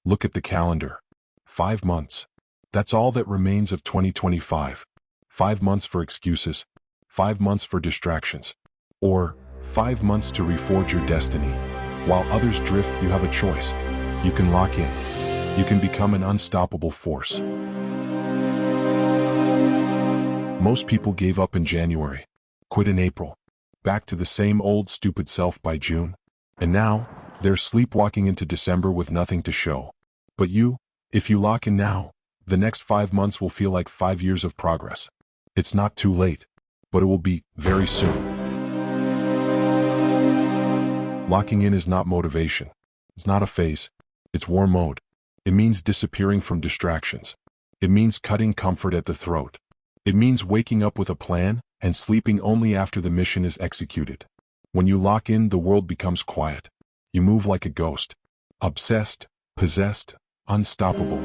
Look at the calendar. 5 months. That's all that remains of 2025. 5 months for excuses. 5 months for distractions. Or 5 months to reforge your destiny. While others drift, you have a choice. You can lock in. You can become an unstoppable force. Most people gave up in January, quit in April, back to the same old stupid self by June, and now they're sleepwalking into December with nothing to show. But you, if you lock in now, the next 5 months will feel like 5 years of progress. It's not too late, but it will be very soon. Locking in is not motivation. It's not a phase. It's war mode. It means disappearing from distractions. It means cutting comfort at the throat. It means waking up with a plan and sleeping only after the mission is executed. When you lock in, the world becomes quiet. You move like a ghost. Obsessed, possessed, unstoppable.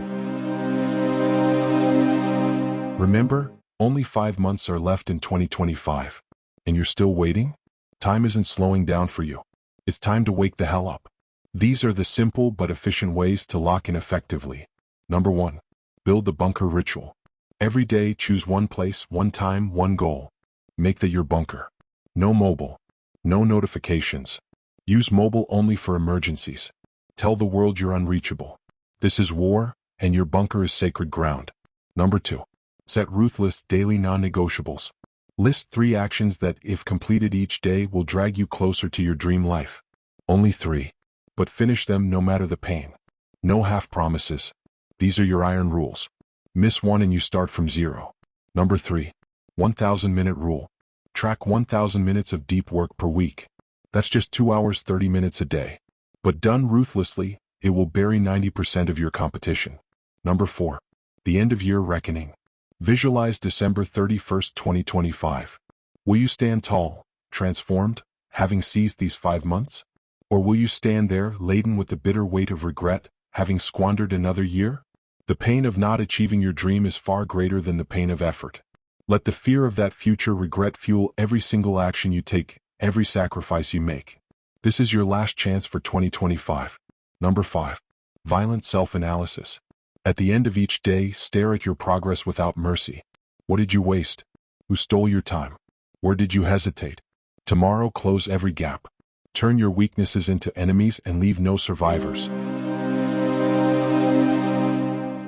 Remember, only 5 months are left in 2025. And you're still waiting? Time isn't slowing down for you. It's time to wake the hell up. These are the simple but efficient ways to lock in effectively. Number 1. Build the bunker ritual. Every day, choose one place, one time, one goal. Make that your bunker. No mobile. No notifications. Use mobile only for emergencies. Tell the world you're unreachable. This is war, and your bunker is sacred ground. Number 2. Set ruthless daily non-negotiables. List 3 actions that, if completed each day, will drag you closer to your dream life. Only 3. But finish them no matter the pain. No half promises. These are your iron rules. Miss one and you start from 0. Number 3. 1,000-minute rule. Track 1,000 minutes of deep work per week. That's just 2 hours 30 minutes a day. But done ruthlessly, it will bury 90% of your competition. Number 4. The end-of-year reckoning. Visualize December 31st, 2025. Will you stand tall, transformed, having seized these 5 months? Or will you stand there, laden with the bitter weight of regret, having squandered another year? The pain of not achieving your dream is far greater than the pain of effort. Let the fear of that future regret fuel every single action you take, every sacrifice you make. This is your last chance for 2025. Number 5. Violent self-analysis. At the end of each day, stare at your progress without mercy. What did you waste? Who stole your time? Where did you hesitate? Tomorrow, close every gap. Turn your weaknesses into enemies and leave no survivors.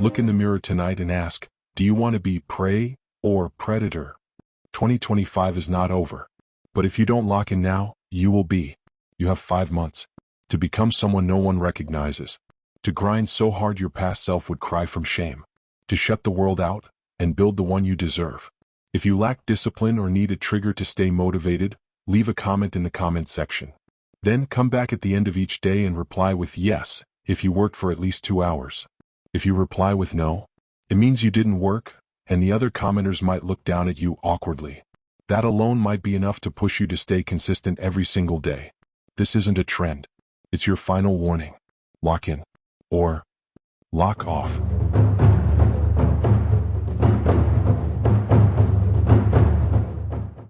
Look in the mirror tonight and ask, do you want to be prey or predator? 2025 is not over. But if you don't lock in now, you will be. You have 5 months to become someone no one recognizes. To grind so hard your past self would cry from shame. To shut the world out and build the one you deserve. If you lack discipline or need a trigger to stay motivated, leave a comment in the comment section. Then come back at the end of each day and reply with yes, if you worked for at least 2 hours. If you reply with no, it means you didn't work, and the other commenters might look down at you awkwardly. That alone might be enough to push you to stay consistent every single day. This isn't a trend. It's your final warning. Lock in. Or lock off.